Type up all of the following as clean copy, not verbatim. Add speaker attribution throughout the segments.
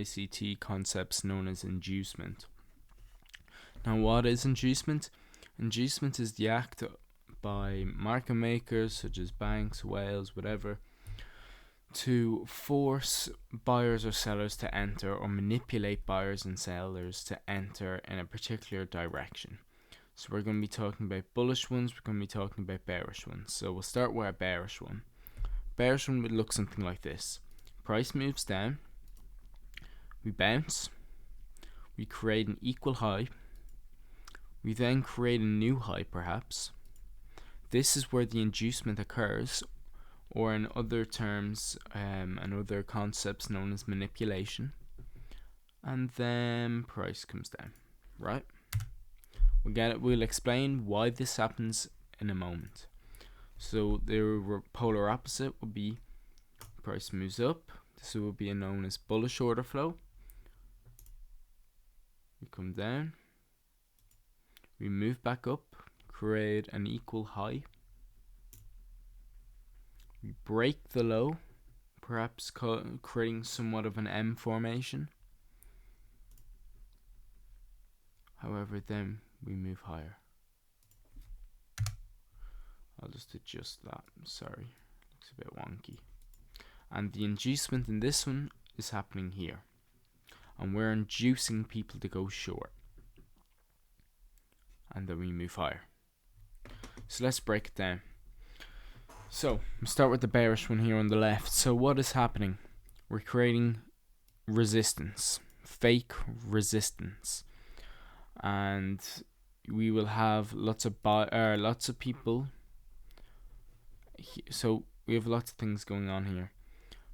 Speaker 1: Ict concepts known as inducement. Now, what is inducement? Inducement is the act by market makers such as banks, whales, whatever, to force buyers or sellers to enter, or manipulate buyers and sellers to enter in a particular direction. So we're going to be talking about bullish ones, we're going to be talking about bearish ones. So we'll start with a bearish one. Bearish one would look something like this. Price moves down, we bounce, we create an equal high, we then create a new high perhaps. This is where the inducement occurs, or in other terms and other concepts known as manipulation. And then price comes down, right? We'll explain why this happens in a moment. So the polar opposite would be price moves up. This will be known as bullish order flow. We come down, we move back up, create an equal high, we break the low, perhaps creating somewhat of an M formation. However, then we move higher. I'll just adjust that, sorry, looks a bit wonky. And the inducement in this one is happening here, and we're inducing people to go short, and then we move higher. So let's break it down. So we'll start with the bearish one here on the left. So what is happening? We're creating resistance, fake resistance, and we will have lots of people. So we have lots of things going on here.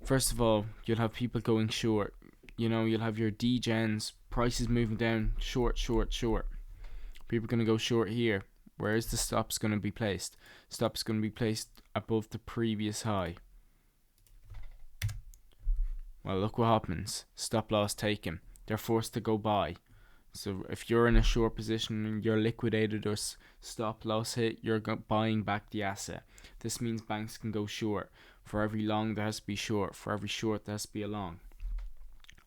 Speaker 1: First of all, you'll have people going short. You'll have your degens, prices moving down, short. People are going to go short here. Where is the stops going to be placed? Stops going to be placed above the previous high. Well, look what happens. Stop loss taken. They're forced to go buy. So if you're in a short position and you're liquidated or stop loss hit, you're buying back the asset. This means banks can go short. For every long, there has to be short. For every short, there has to be a long.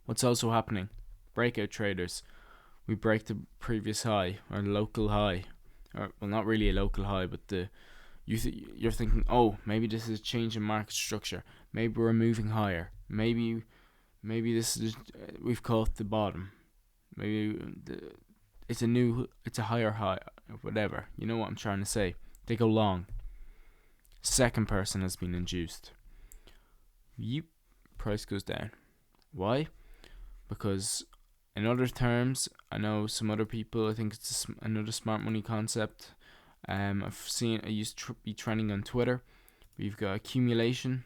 Speaker 1: What's also happening? Breakout traders. We break the previous high, or local high. Or, well, not really a local high, but you're thinking, oh, maybe this is a change in market structure. Maybe we're moving higher. Maybe this is we've caught the bottom. Maybe it's a higher high, or whatever. You know what I'm trying to say. They go long. Second person has been induced. Price goes down. Why? Because in other terms, I know some other people, I think it's another smart money concept. I've seen, I used to be trending on Twitter. We've got accumulation,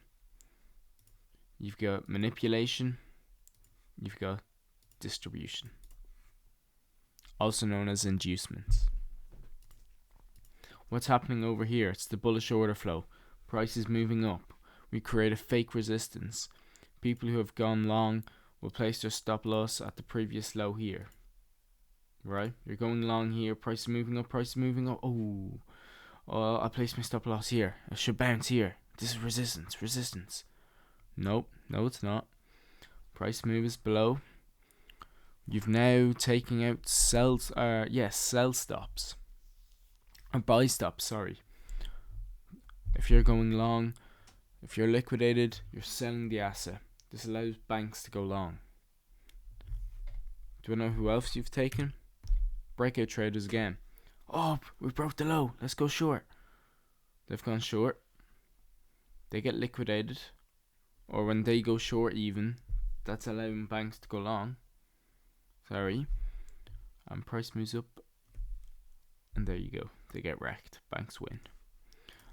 Speaker 1: you've got manipulation, you've got distribution, also known as inducements. What's happening over here? It's the bullish order flow. Price is moving up. We create a fake resistance. People who have gone long will place their stop loss at the previous low here. Right? You're going long here. Price is moving up. Oh, I placed my stop loss here. I should bounce here. This is resistance. Nope, no it's not. Price moves below. You've now taken out sell stops. Or buy stops, sorry. If you're going long, if you're liquidated, you're selling the asset. This allows banks to go long. Do you know who else you've taken? Breakout traders again. Oh, we broke the low. Let's go short. They've gone short. They get liquidated. Or when they go short even, that's allowing banks to go long. Sorry. And price moves up. And there you go. They get wrecked. Banks win.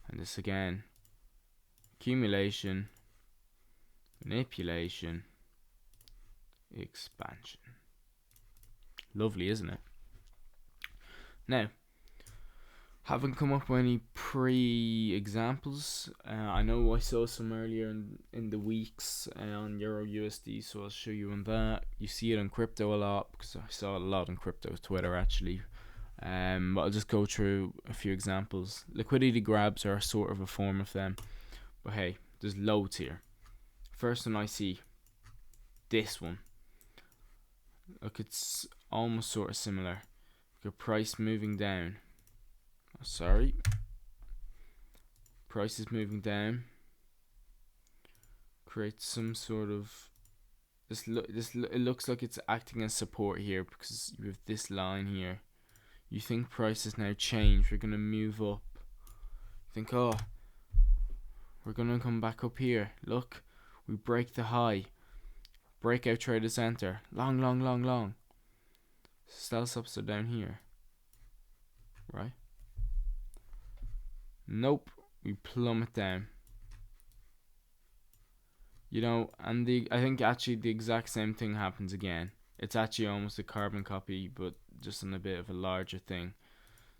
Speaker 1: And this again. Accumulation. Manipulation. Expansion. Lovely, isn't it? Now, haven't come up with any pre-examples. I know I saw some earlier in the weeks on Euro USD, so I'll show you on that. You see it on crypto a lot, because I saw it a lot on crypto Twitter actually. But I'll just go through a few examples. Liquidity grabs are sort of a form of them. But hey, there's loads here. First one I see, this one. Look, it's almost sort of similar. Your price moving down. Oh, sorry. Price is moving down. Create some sort of it looks like it's acting as support here because you have this line here. You think price has now changed. We're gonna move up. You think, oh, we're gonna come back up here. Look, we break the high. Breakout traders enter. Long, long, long, long. Sell stops are down here. Right? Nope. We plummet down. You know, and I think actually the exact same thing happens again. It's actually almost a carbon copy, but just on a bit of a larger thing.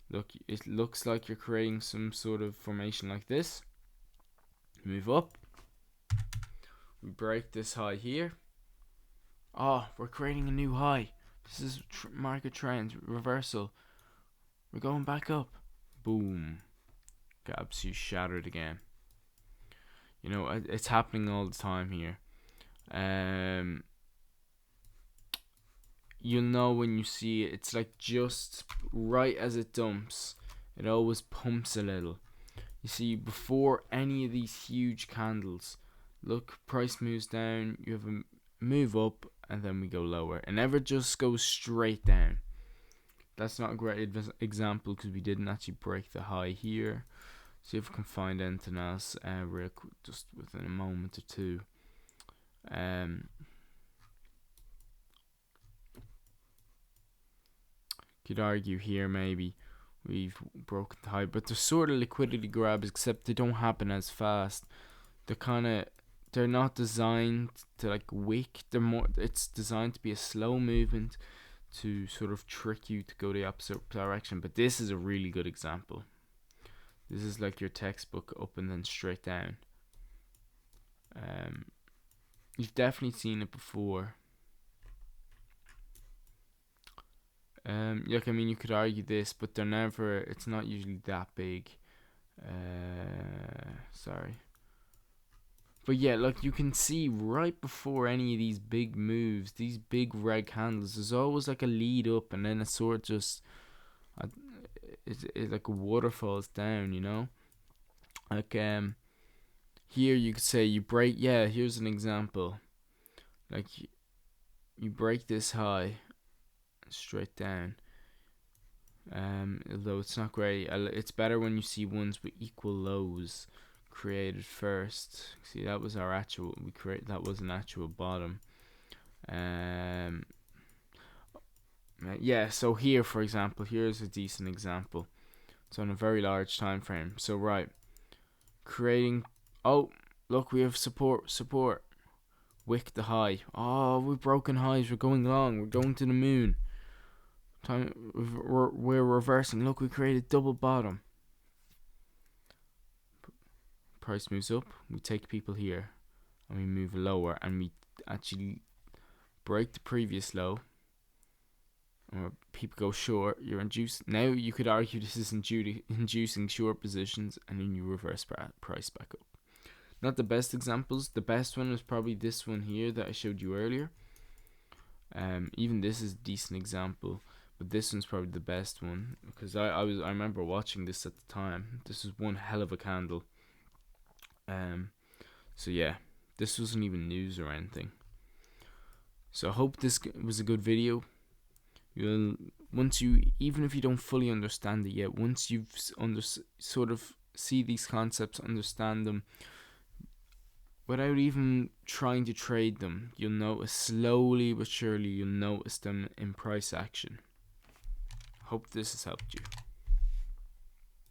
Speaker 1: Look, it looks like you're creating some sort of formation like this. Move up. We break this high here. Oh, we're creating a new high. This is market trend reversal. We're going back up. Boom. Got absolutely shattered again. You know, it's happening all the time here. You'll know when you see it. It's like just right as it dumps, it always pumps a little. You see, before any of these huge candles, look, price moves down, you have a move up, and then we go lower. It never just goes straight down. That's not a great example because we didn't actually break the high here. See if we can find anything else real quick, just within a moment or two. Could argue here maybe we've broken the high, but they're sort of liquidity grabs, except they don't happen as fast. They're not designed to like wick. It's designed to be a slow movement to sort of trick you to go the opposite direction. But this is a really good example. This is like your textbook up and then straight down. You've definitely seen it before. Look, I mean, you could argue this, but they're never. It's not usually that big. Sorry. But yeah, like you can see right before any of these big moves, these big red candles, there's always like a lead up, and then it sort of just, it like a waterfalls down, you know. Like here you could say you break. Yeah, here's an example. Like you break this high, straight down. Although it's not great, it's better when you see ones with equal lows created first. See, that was our actual. That was an actual bottom. Yeah. So here, for example, here's a decent example. It's on a very large time frame. So right, creating. Oh, look, we have support. Wick the high. Oh, we've broken highs. We're going long. We're going to the moon. We're reversing. Look, we created double bottom. Price moves up. We take people here, and we move lower, and we actually break the previous low. Or people go short. You're induced. Now you could argue this is inducing short positions, and then you reverse price back up. Not the best examples. The best one was probably this one here that I showed you earlier. Even this is a decent example, but this one's probably the best one because I remember watching this at the time. This is one hell of a candle. So yeah, this wasn't even news or anything. So I hope this was a good video. Even if you don't fully understand it yet, once you've sort of see these concepts, understand them, without even trying to trade them, you'll notice slowly but surely, you'll notice them in price action. Hope this has helped you.